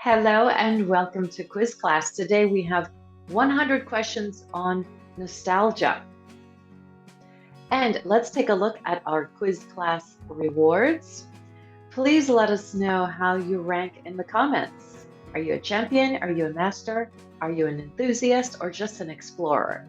Hello and welcome to quiz class. Today we have 100 questions on nostalgia. And let's take a look at our quiz class rewards. Please let us know how you rank in the comments. Are you a champion? Are you a master? Are you an enthusiast or just an explorer?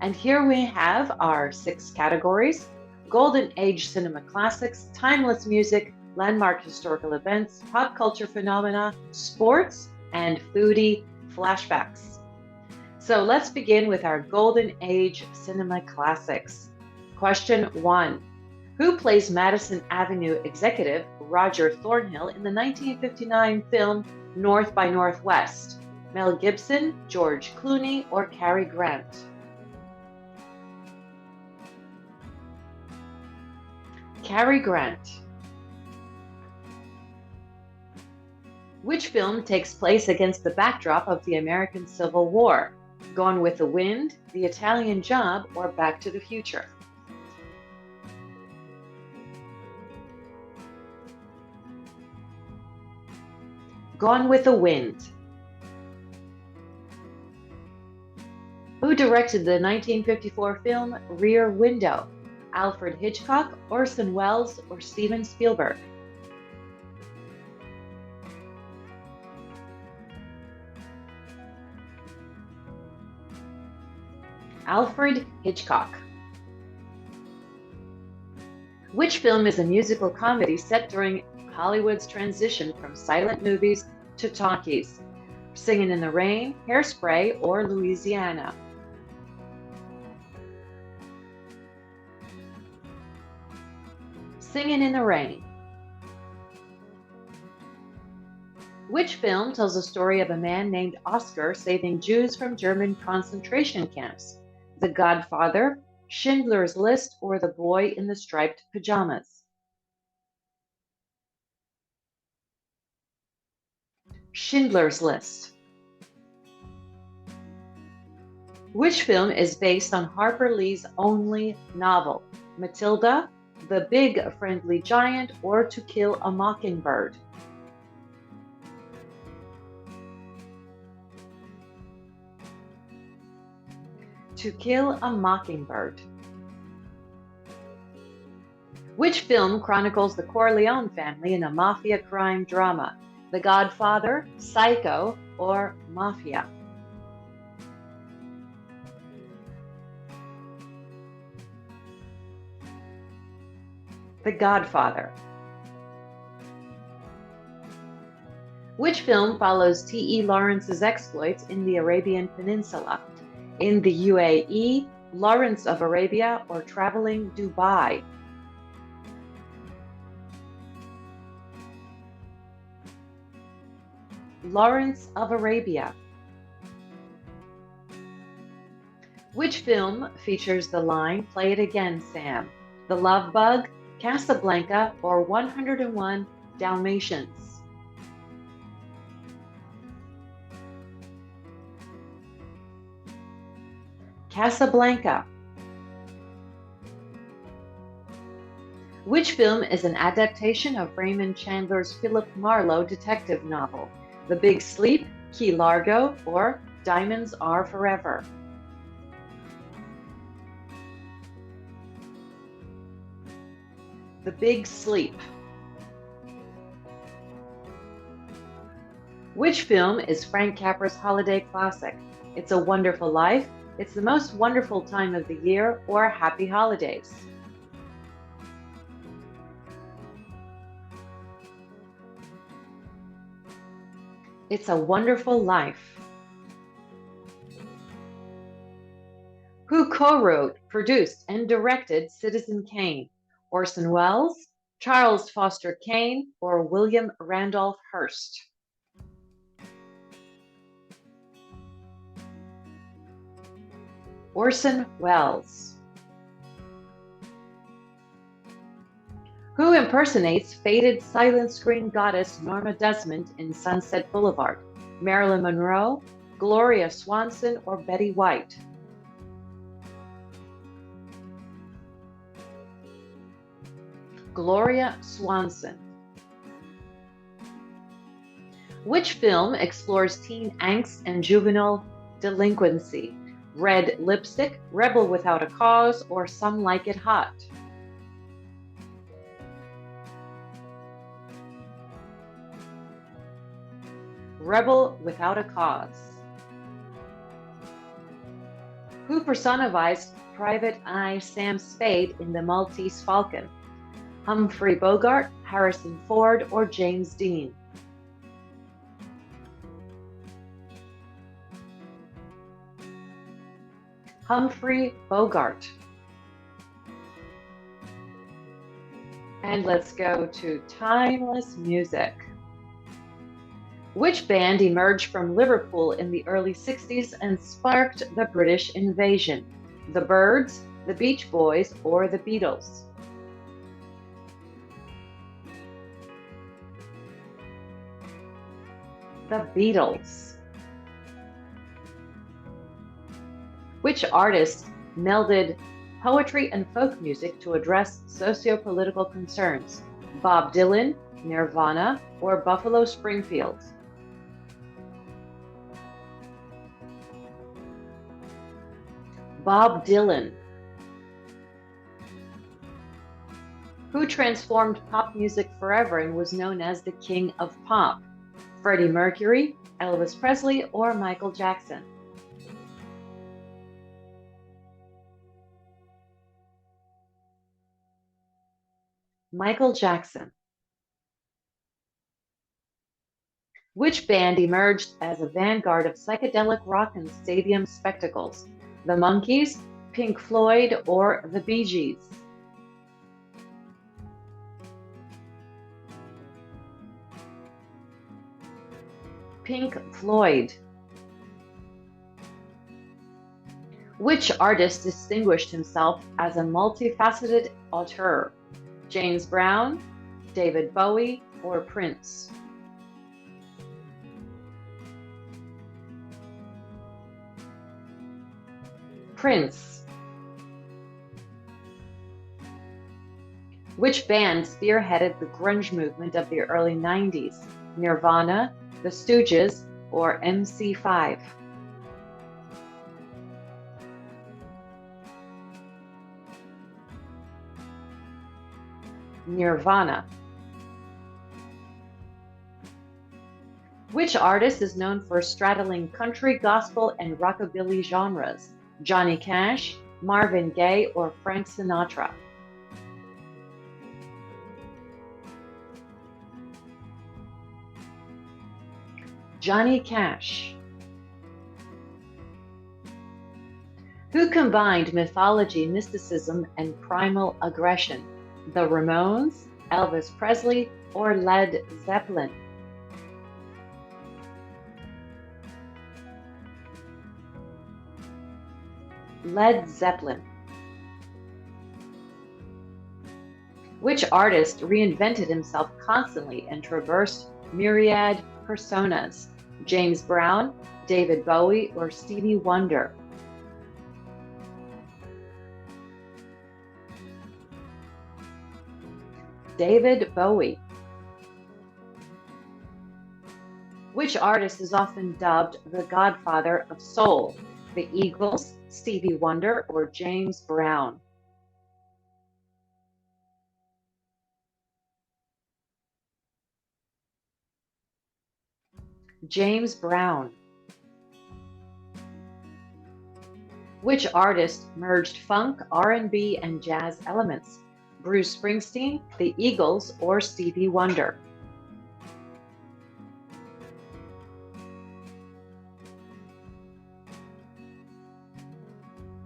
And here we have our 6 categories: Golden Age Cinema Classics, Timeless Music, Landmark Historical Events, Pop Culture Phenomena, Sports, and Foodie Flashbacks. So let's begin with our Golden Age Cinema Classics. Question 1. Who plays Madison Avenue executive Roger Thornhill in the 1959 film North by Northwest? Mel Gibson, George Clooney, or Cary Grant? Cary Grant. Which film takes place against the backdrop of the American Civil War? Gone with the Wind, The Italian Job, or Back to the Future? Gone with the Wind. Who directed the 1954 film Rear Window? Alfred Hitchcock, Orson Welles, or Steven Spielberg? Alfred Hitchcock. Which film is a musical comedy set during Hollywood's transition from silent movies to talkies? Singin' in the Rain, Hairspray, or Louisiana? Singin' in the Rain. Which film tells the story of a man named Oscar saving Jews from German concentration camps? The Godfather, Schindler's List, or The Boy in the Striped Pajamas? Schindler's List. Which film is based on Harper Lee's only novel? Matilda, The Big Friendly Giant, or To Kill a Mockingbird? To Kill a Mockingbird. Which film chronicles the Corleone family in a mafia crime drama? The Godfather, Psycho, or Mafia? The Godfather. Which film follows T.E. Lawrence's exploits in the Arabian Peninsula? In the UAE, Lawrence of Arabia, or Traveling Dubai? Lawrence of Arabia. Which film features the line, "Play it again, Sam"? The Love Bug, Casablanca, or 101 Dalmatians? Casablanca. Which film is an adaptation of Raymond Chandler's Philip Marlowe detective novel? The Big Sleep, Key Largo, or Diamonds Are Forever? The Big Sleep. Which film is Frank Capra's holiday classic? It's a Wonderful Life, It's the Most Wonderful Time of the Year, or Happy Holidays? It's a Wonderful Life. Who co-wrote, produced, and directed Citizen Kane? Orson Welles, Charles Foster Kane, or William Randolph Hearst? Orson Welles. Who impersonates faded silent screen goddess Norma Desmond in Sunset Boulevard? Marilyn Monroe, Gloria Swanson, or Betty White? Gloria Swanson. Which film explores teen angst and juvenile delinquency? Red Lipstick, Rebel Without a Cause, or Some Like It Hot? Rebel Without a Cause. Who personifies Private Eye Sam Spade in The Maltese Falcon? Humphrey Bogart, Harrison Ford, or James Dean? Humphrey Bogart. And let's go to timeless music. Which band emerged from Liverpool in the early 60s and sparked the British invasion? The Byrds, the Beach Boys, or the Beatles? The Beatles. Which artist melded poetry and folk music to address socio-political concerns? Bob Dylan, Nirvana, or Buffalo Springfield? Bob Dylan. Who transformed pop music forever and was known as the King of Pop? Freddie Mercury, Elvis Presley, or Michael Jackson? Michael Jackson. Which band emerged as a vanguard of psychedelic rock and stadium spectacles? The Monkees, Pink Floyd, or the Bee Gees? Pink Floyd. Which artist distinguished himself as a multifaceted auteur? James Brown, David Bowie, or Prince? Prince. Which band spearheaded the grunge movement of the early 90s? Nirvana, The Stooges, or MC5? Nirvana. Which artist is known for straddling country, gospel, and rockabilly genres? Johnny Cash, Marvin Gaye, or Frank Sinatra? Johnny Cash. Who combined mythology, mysticism, and primal aggression? The Ramones, Elvis Presley, or Led Zeppelin? Led Zeppelin. Which artist reinvented himself constantly and traversed myriad personas? James Brown, David Bowie, or Stevie Wonder? David Bowie. Which artist is often dubbed the godfather of soul? The Eagles, Stevie Wonder, or James Brown? James Brown. Which artist merged funk, R&B, and jazz elements? Bruce Springsteen, the Eagles, or Stevie Wonder?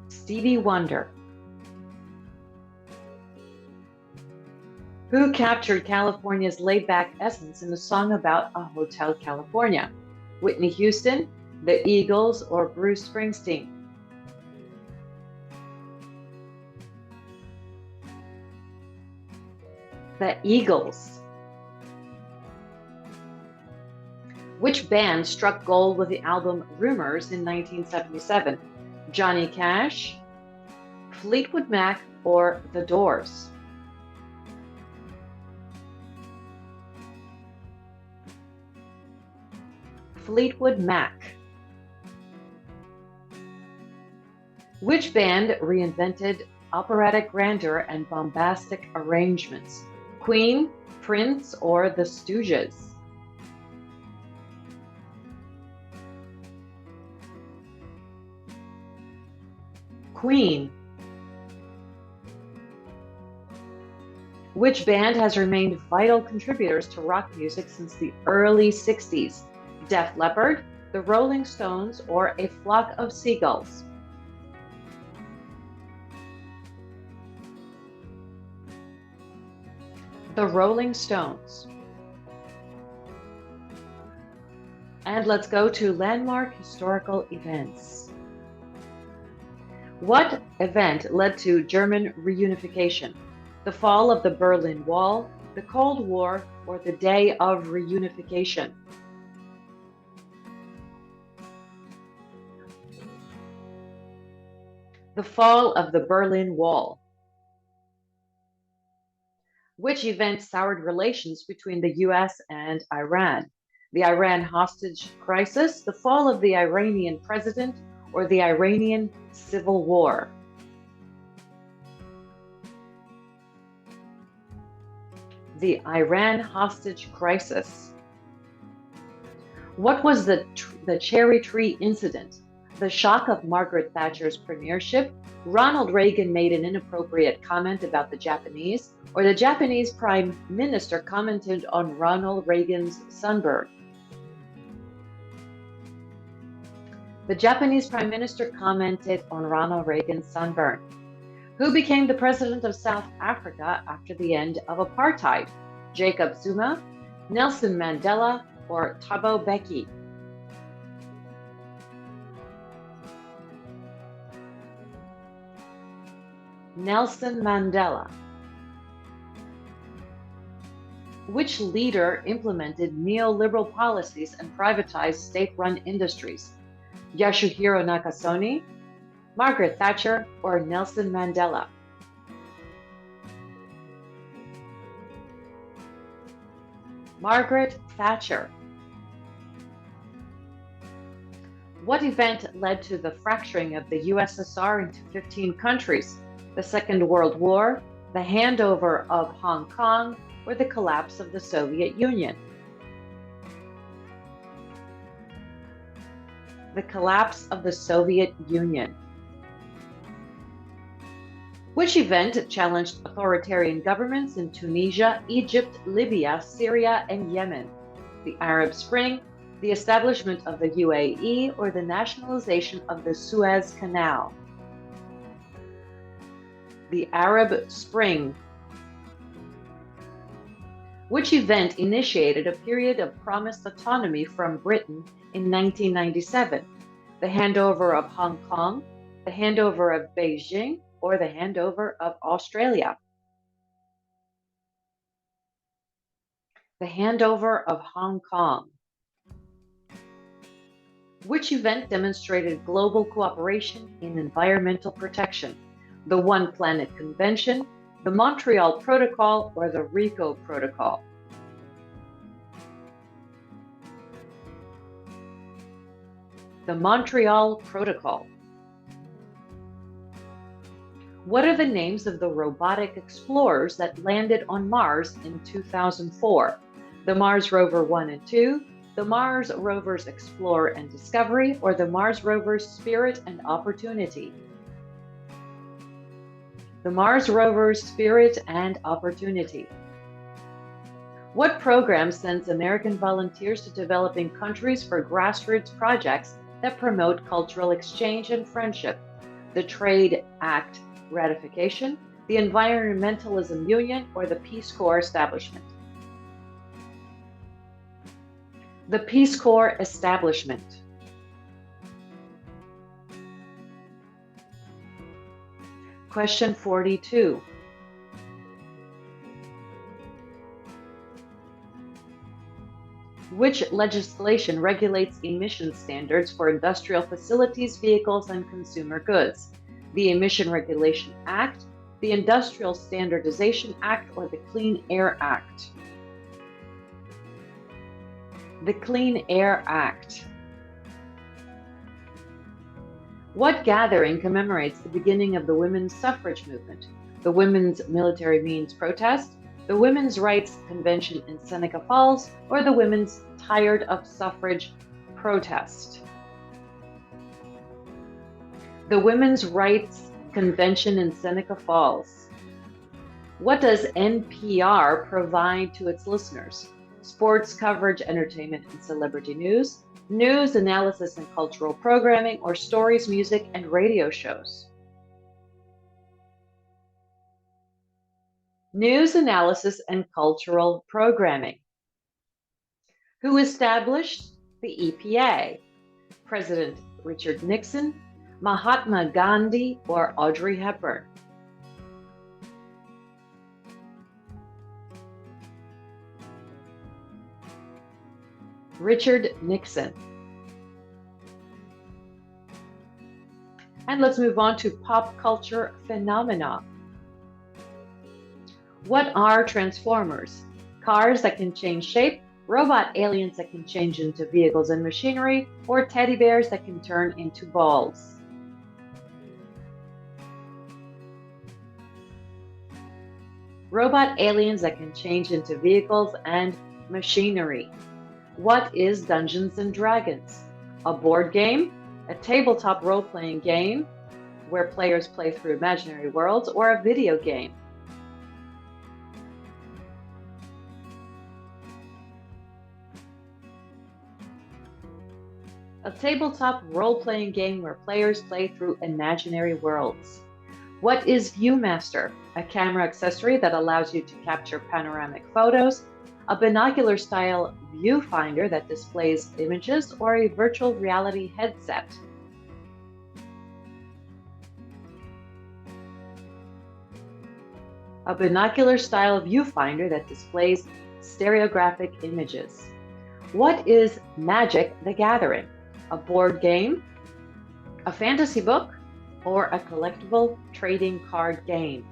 Stevie Wonder. Who captured California's laid-back essence in a song about a Hotel California? Whitney Houston, the Eagles, or Bruce Springsteen? The Eagles. Which band struck gold with the album Rumors in 1977? Johnny Cash, Fleetwood Mac, or The Doors? Fleetwood Mac. Which band reinvented operatic grandeur and bombastic arrangements? Queen, Prince, or the Stooges? Queen. Which band has remained vital contributors to rock music since the early 60s? Def Leppard, the Rolling Stones, or A Flock of Seagulls? The Rolling Stones. And let's go to landmark historical events. What event led to German reunification? The fall of the Berlin Wall, the Cold War, or the Day of Reunification? The fall of the Berlin Wall. Which event soured relations between the US and Iran? The Iran hostage crisis, the fall of the Iranian president, or the Iranian civil war? The Iran hostage crisis. What was the cherry tree incident? The shock of Margaret Thatcher's premiership, Ronald Reagan made an inappropriate comment about the Japanese, or the Japanese Prime Minister commented on Ronald Reagan's sunburn? The Japanese Prime Minister commented on Ronald Reagan's sunburn. Who became the president of South Africa after the end of apartheid? Jacob Zuma, Nelson Mandela, or Thabo Mbeki? Nelson Mandela. Which leader implemented neoliberal policies and privatized state-run industries? Yasuhiro Nakasone, Margaret Thatcher, or Nelson Mandela? Margaret Thatcher. What event led to the fracturing of the USSR into 15 countries? The Second World War, the handover of Hong Kong, or the collapse of the Soviet Union? The collapse of the Soviet Union. Which event challenged authoritarian governments in Tunisia, Egypt, Libya, Syria, and Yemen? The Arab Spring, the establishment of the UAE, or the nationalization of the Suez Canal? The Arab Spring. Which event initiated a period of promised autonomy from Britain in 1997? The handover of Hong Kong, the handover of Beijing, or the handover of Australia? The handover of Hong Kong. Which event demonstrated global cooperation in environmental protection? The One Planet Convention, the Montreal Protocol, or the RICO Protocol? The Montreal Protocol. What are the names of the robotic explorers that landed on Mars in 2004? The Mars Rover 1 and 2, the Mars Rovers Explorer and Discovery, or the Mars Rovers Spirit and Opportunity? The Mars Rovers Spirit and Opportunity. What program sends American volunteers to developing countries for grassroots projects that promote cultural exchange and friendship? The Trade Act ratification, the Environmentalism Union, or the Peace Corps establishment? The Peace Corps establishment. Question 42. Which legislation regulates emission standards for industrial facilities, vehicles, and consumer goods? The Emission Regulation Act, the Industrial Standardization Act, or the Clean Air Act? The Clean Air Act. What gathering commemorates the beginning of the women's suffrage movement? The Women's Military Means Protest, the Women's Rights Convention in Seneca Falls, or the Women's Tired of Suffrage protest? The Women's Rights Convention in Seneca Falls. What does NPR provide to its listeners? Sports coverage, entertainment, and celebrity news, news, analysis, and cultural programming, or stories, music, and radio shows? News, analysis, and cultural programming. Who established the EPA? President Richard Nixon, Mahatma Gandhi, or Audrey Hepburn? Richard Nixon. And let's move on to pop culture phenomena. What are transformers? Cars that can change shape, robot aliens that can change into vehicles and machinery, or teddy bears that can turn into balls? Robot aliens that can change into vehicles and machinery. What is Dungeons and Dragons? A board game, a tabletop role-playing game where players play through imaginary worlds, or a video game? A tabletop role-playing game where players play through imaginary worlds. What is ViewMaster? A camera accessory that allows you to capture panoramic photos, a binocular-style viewfinder that displays images, or a virtual reality headset? A binocular-style viewfinder that displays stereographic images. What is Magic: The Gathering? A board game, a fantasy book, or a collectible trading card game?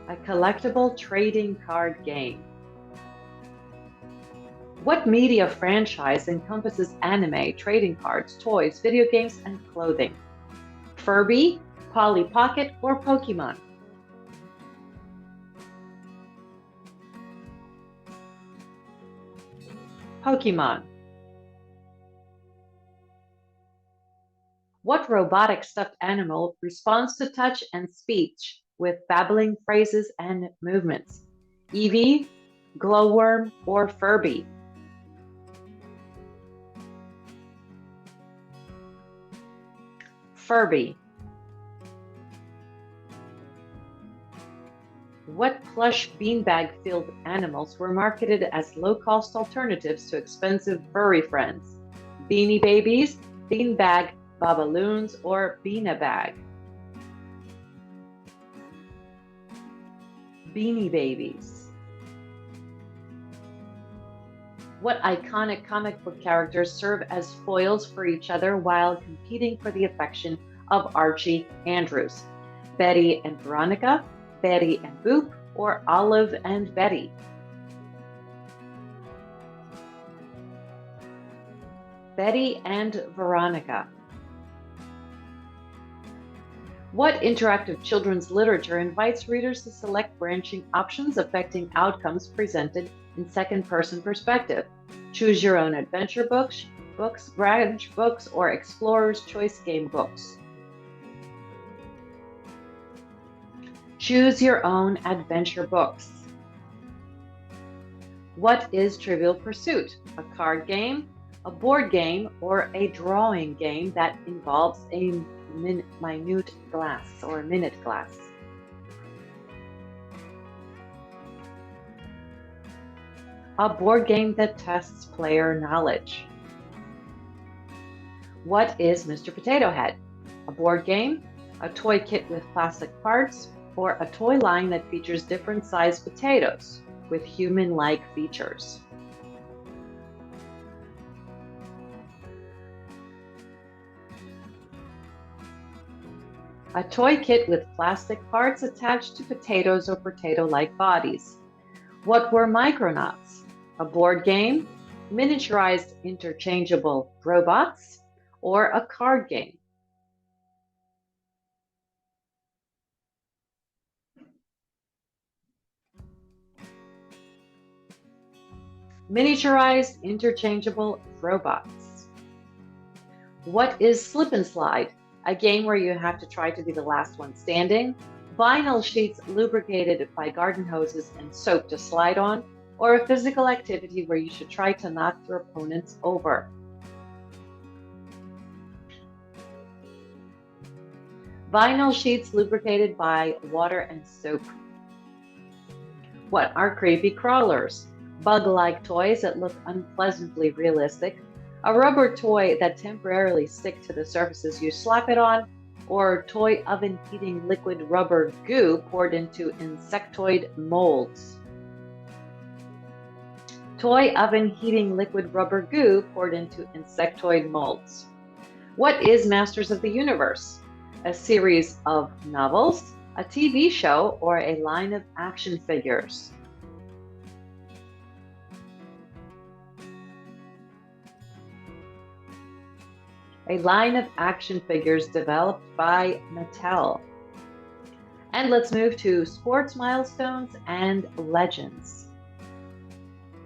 A collectible trading card game. What media franchise encompasses anime, trading cards, toys, video games, and clothing? Furby, Polly Pocket, or Pokemon? Pokemon. What robotic stuffed animal responds to touch and speech with babbling phrases and movements? Eevee, Glowworm, or Furby? Furby. What plush beanbag-filled animals were marketed as low-cost alternatives to expensive furry friends? Beanie Babies, Beanbag Babaloons, or Beanabag? Beanie Babies. What iconic comic book characters serve as foils for each other while competing for the affection of Archie Andrews? Betty and Veronica, Betty and Boop, or Olive and Betty? Betty and Veronica. What interactive children's literature invites readers to select branching options affecting outcomes presented in second-person perspective? Choose Your Own Adventure books, branch books, or Explorer's Choice game books? Choose Your Own Adventure books. What is Trivial Pursuit? A card game, a board game, or a drawing game that involves a minute glass or a minute glass? A board game that tests player knowledge. What is Mr. Potato Head? A board game, a toy kit with plastic parts, or a toy line that features different sized potatoes with human-like features? A toy kit with plastic parts attached to potatoes or potato-like bodies. What were Micronauts? A board game, miniaturized interchangeable robots, or a card game? Miniaturized interchangeable robots. What is Slip and Slide? A game where you have to try to be the last one standing, vinyl sheets lubricated by garden hoses and soap to slide on, or a physical activity where you should try to knock your opponents over. Vinyl sheets lubricated by water and soap. What are creepy crawlers? Bug-like toys that look unpleasantly realistic, a rubber toy that temporarily stick to the surfaces you slap it on, or toy oven heating liquid rubber goo poured into insectoid molds. Toy oven heating liquid rubber goo poured into insectoid molds. What is Masters of the Universe? A series of novels, a TV show, or a line of action figures? A line of action figures developed by Mattel. And let's move to sports milestones and legends.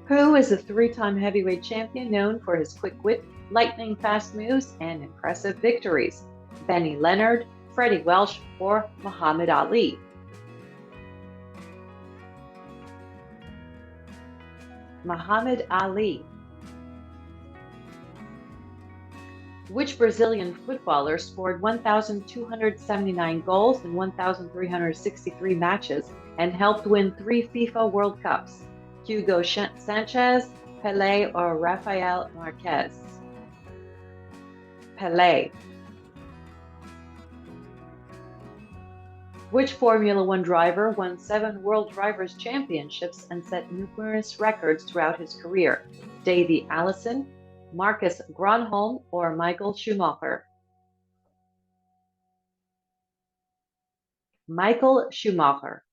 Who is a three-time heavyweight champion known for his quick wit, lightning-fast moves, and impressive victories? Benny Leonard, Freddie Welsh, or Muhammad Ali? Muhammad Ali. Which Brazilian footballer scored 1,279 goals in 1,363 matches and helped win 3 FIFA World Cups? Hugo Sanchez, Pelé, or Rafael Marquez? Pelé. Which Formula One driver won 7 World Drivers' Championships and set numerous records throughout his career? Davey Allison, Marcus Gronholm, or Michael Schumacher? Michael Schumacher.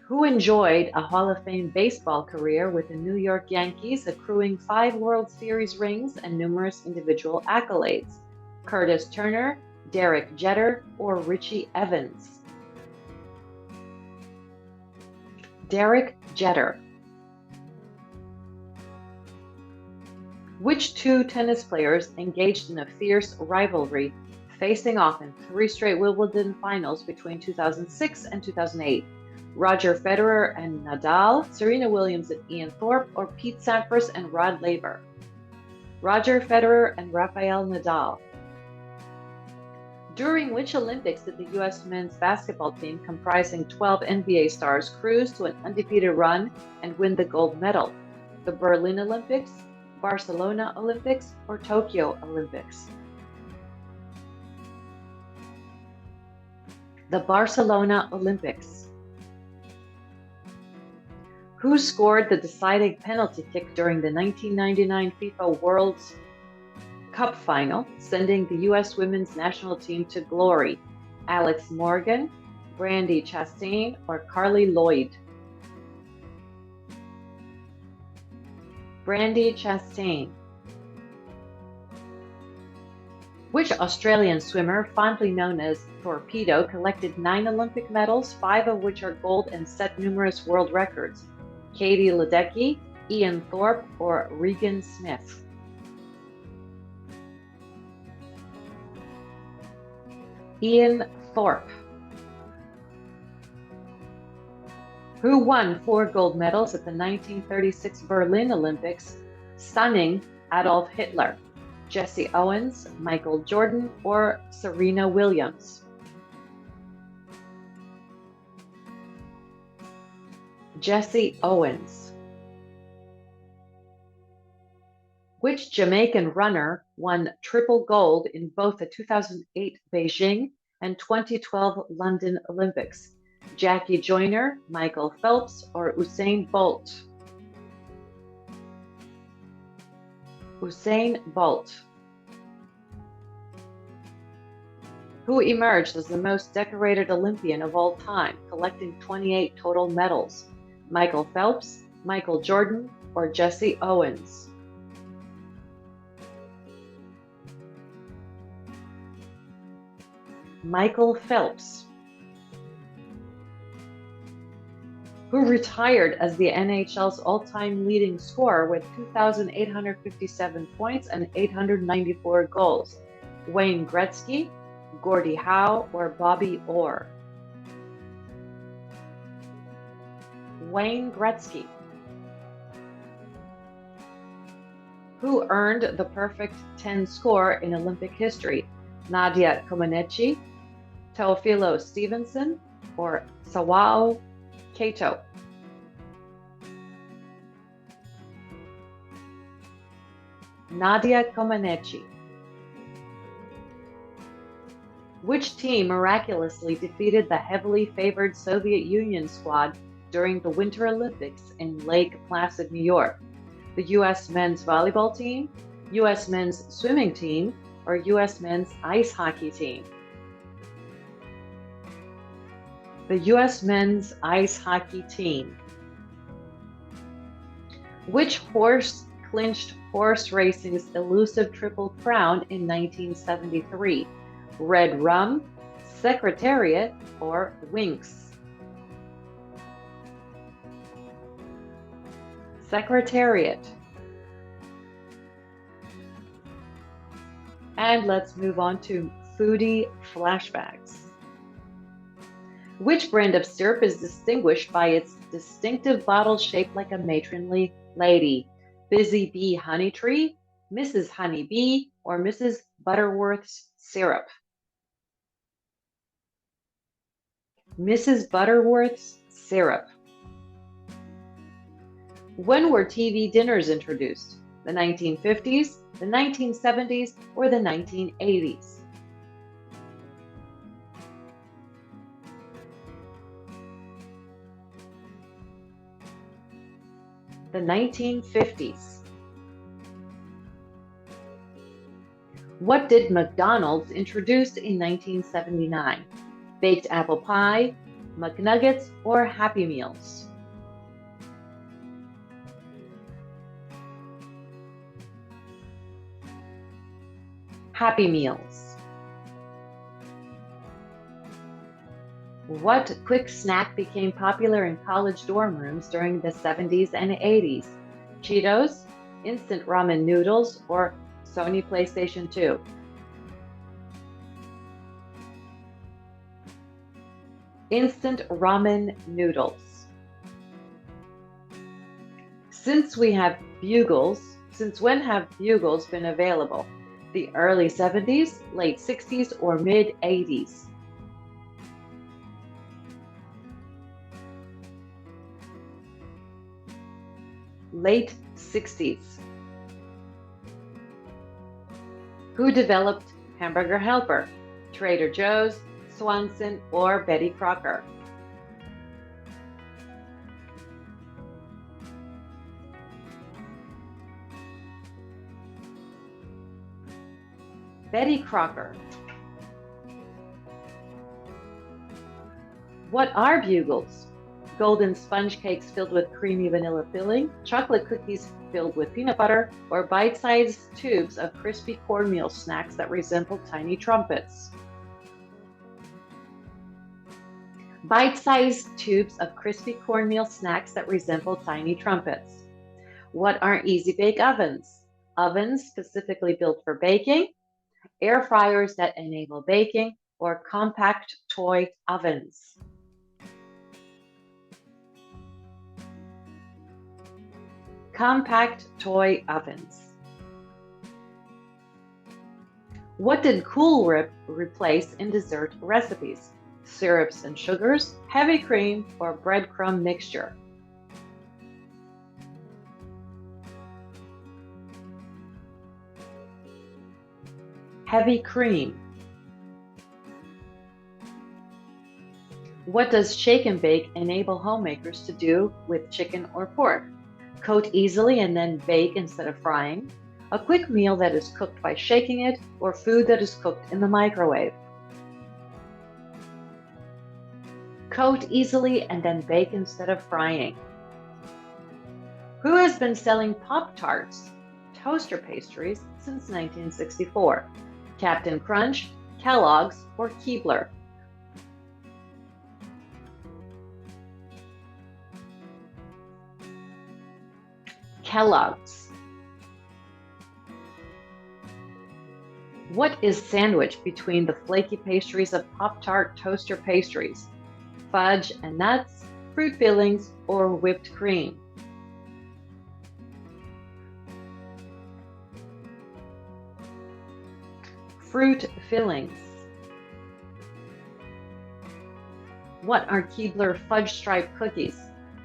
Who enjoyed a Hall of Fame baseball career with the New York Yankees, accruing 5 World Series rings and numerous individual accolades? Curtis Turner, Derek Jeter, or Richie Evans? Derek Jeter. Which 2 tennis players engaged in a fierce rivalry, facing off in 3 straight Wimbledon finals between 2006 and 2008? Roger Federer and Nadal, Serena Williams and Ian Thorpe, or Pete Sampras and Rod Laver? Roger Federer and Rafael Nadal. During which Olympics did the U.S. men's basketball team comprising 12 NBA stars cruise to an undefeated run and win the gold medal? The Berlin Olympics, Barcelona Olympics, or Tokyo Olympics? The Barcelona Olympics. Who scored the deciding penalty kick during the 1999 FIFA World Cup final, sending the U.S. women's national team to glory? Alex Morgan, Brandi Chastain, or Carly Lloyd? Brandi Chastain. Which Australian swimmer, fondly known as Torpedo, collected 9 Olympic medals, 5 of which are gold, and set numerous world records? Katie Ledecky, Ian Thorpe, or Regan Smith? Ian Thorpe. Who won 4 gold medals at the 1936 Berlin Olympics, stunning Adolf Hitler? Jesse Owens, Michael Jordan, or Serena Williams? Jesse Owens. Which Jamaican runner won triple gold in both the 2008 Beijing and 2012 London Olympics? Jackie Joyner, Michael Phelps, or Usain Bolt? Usain Bolt. Who emerged as the most decorated Olympian of all time, collecting 28 total medals? Michael Phelps, Michael Jordan, or Jesse Owens? Michael Phelps. Who retired as the NHL's all-time leading scorer with 2,857 points and 894 goals? Wayne Gretzky, Gordie Howe, or Bobby Orr? Wayne Gretzky. Who earned the perfect 10 score in Olympic history? Nadia Comaneci, Teofilo Stevenson, or Sawao Kato? Nadia Comaneci. Which team miraculously defeated the heavily favored Soviet Union squad during the Winter Olympics in Lake Placid, New York? The U.S. men's volleyball team, U.S. men's swimming team, or U.S. men's ice hockey team? The U.S. men's ice hockey team. Which horse clinched horse racing's elusive Triple Crown in 1973? Red Rum, Secretariat, or Winx? Secretariat. And let's move on to Foodie Flashbacks. Which brand of syrup is distinguished by its distinctive bottle shaped like a matronly lady? Busy Bee Honey Tree, Mrs. Honey Bee, or Mrs. Butterworth's syrup? Mrs. Butterworth's syrup. When were TV dinners introduced? The 1950s, the 1970s, or the 1980s? The 1950s. What did McDonald's introduce in 1979? Baked apple pie, McNuggets, or Happy Meals? Happy Meals. What quick snack became popular in college dorm rooms during the 70s and 80s? Cheetos, instant ramen noodles, or Sony PlayStation 2? Instant ramen noodles. Since when have bugles been available? The early 70s, late 60s, or mid 80s? Late 60s. Who developed Hamburger Helper? Trader Joe's, Swanson, or Betty Crocker? Betty Crocker. What are bugles? Golden sponge cakes filled with creamy vanilla filling, chocolate cookies filled with peanut butter, or bite-sized tubes of crispy cornmeal snacks that resemble tiny trumpets? Bite-sized tubes of crispy cornmeal snacks that resemble tiny trumpets. What are easy bake ovens? Ovens specifically built for baking, air fryers that enable baking, or compact toy ovens? Compact toy ovens. What did Cool Whip replace in dessert recipes? Syrups and sugars, heavy cream, or breadcrumb mixture? Heavy cream. What does shake and bake enable homemakers to do with chicken or pork? Coat easily and then bake instead of frying, a quick meal that is cooked by shaking it, or food that is cooked in the microwave? Coat easily and then bake instead of frying. Who has been selling Pop-Tarts, toaster pastries, since 1964? Captain Crunch, Kellogg's, or Keebler? Kellogg's. What is sandwiched between the flaky pastries of Pop-Tart toaster pastries? Fudge and nuts, fruit fillings, or whipped cream? Fruit fillings. What are Keebler fudge stripe cookies?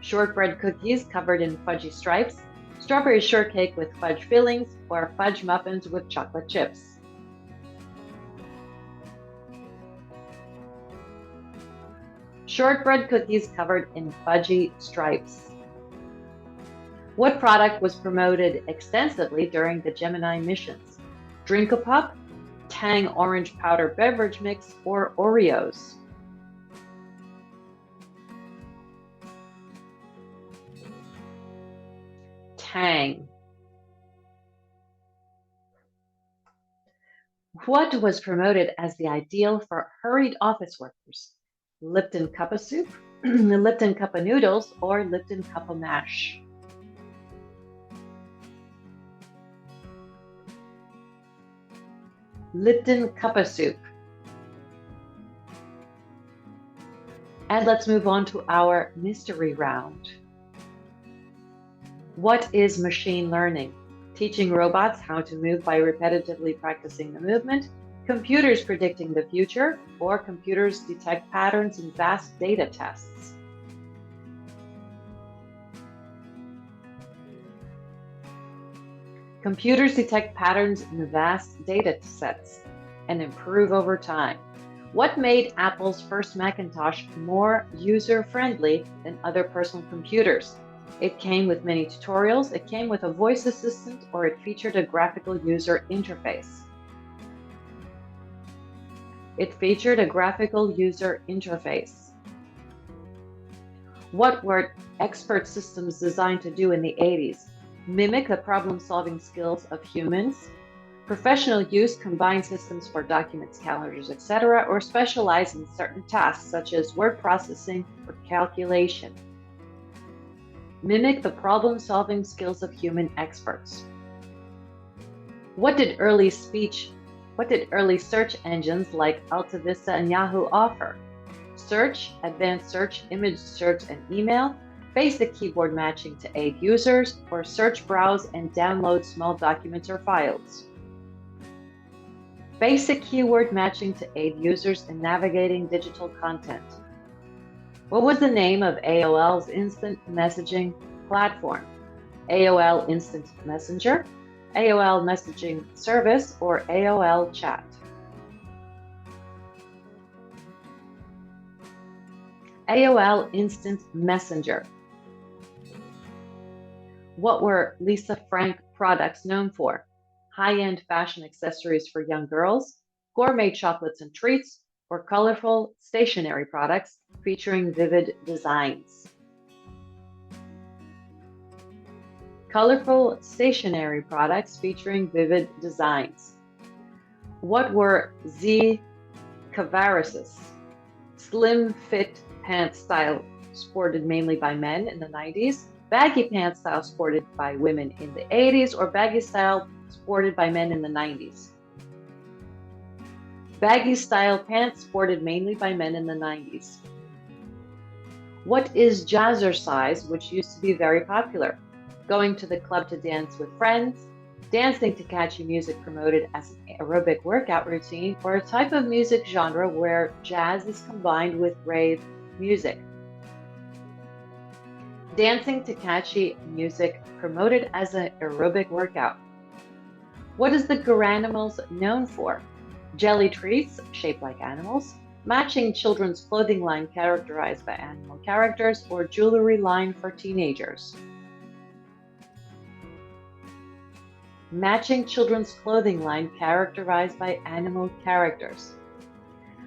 Shortbread cookies covered in fudgy stripes, strawberry shortcake with fudge fillings, or fudge muffins with chocolate chips? Shortbread cookies covered in fudgy stripes. What product was promoted extensively during the Gemini missions? Drink-a-Pup, Tang orange powder beverage mix, or Oreos? Tang. What was promoted as the ideal for hurried office workers? Lipton cup of soup, Lipton cup of noodles, or Lipton cup of mash? Lipton cup of soup. And let's move on to our mystery round. What is machine learning? Teaching robots how to move by repetitively practicing the movement, computers predicting the future, or computers detect patterns in vast data tests? Computers detect patterns in vast data sets and improve over time. What made Apple's first Macintosh more user-friendly than other personal computers? It came with many tutorials, it came with a voice assistant, or it featured a graphical user interface? It featured a graphical user interface. What were expert systems designed to do in the 80s? Mimic the problem-solving skills of humans, professional use, combine systems for documents, calendars, etc., or specialize in certain tasks such as word processing or calculation. Mimic the problem-solving skills of human experts. What did early search engines like AltaVista and Yahoo offer? Search, advanced search, image search, and email, basic keyboard matching to aid users, or search, browse, and download small documents or files? Basic keyword matching to aid users in navigating digital content. What was the name of AOL's instant messaging platform? AOL Instant Messenger, AOL Messaging Service, or AOL Chat? AOL Instant Messenger. What were Lisa Frank products known for? High-end fashion accessories for young girls, gourmet chocolates and treats, or colorful stationery products featuring vivid designs? Colorful stationery products featuring vivid designs. What were Z Cavarices? Slim fit pants style sported mainly by men in the 90s, baggy pants style sported by women in the 80s, or baggy style sported by men in the 90s? Baggy style pants sported mainly by men in the 90s. What is jazzercise, which used to be very popular? Going to the club to dance with friends, dancing to catchy music promoted as an aerobic workout routine, or a type of music genre where jazz is combined with rave music? Dancing to catchy music promoted as an aerobic workout. What is the Garanimals known for? Jelly treats shaped like animals, matching children's clothing line characterized by animal characters, or jewelry line for teenagers? Matching children's clothing line characterized by animal characters.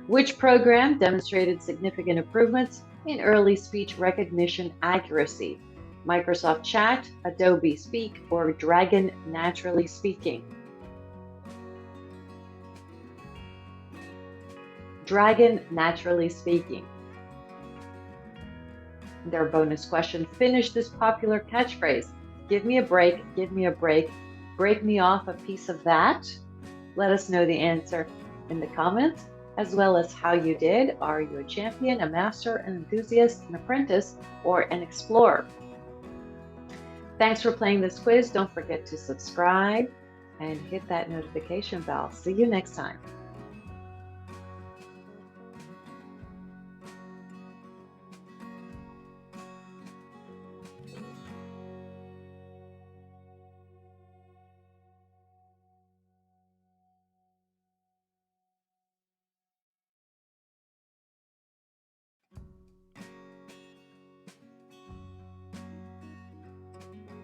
Which program demonstrated significant improvements in early speech recognition accuracy? Microsoft Chat, Adobe Speak, or Dragon Naturally Speaking? Dragon Naturally Speaking. Their bonus question, finish this popular catchphrase. Give me a break, give me a break, break me off a piece of that. Let us know the answer in the comments, as well as how you did. Are you a champion, a master, an enthusiast, an apprentice, or an explorer? Thanks for playing this quiz. Don't forget to subscribe and hit that notification bell. See you next time.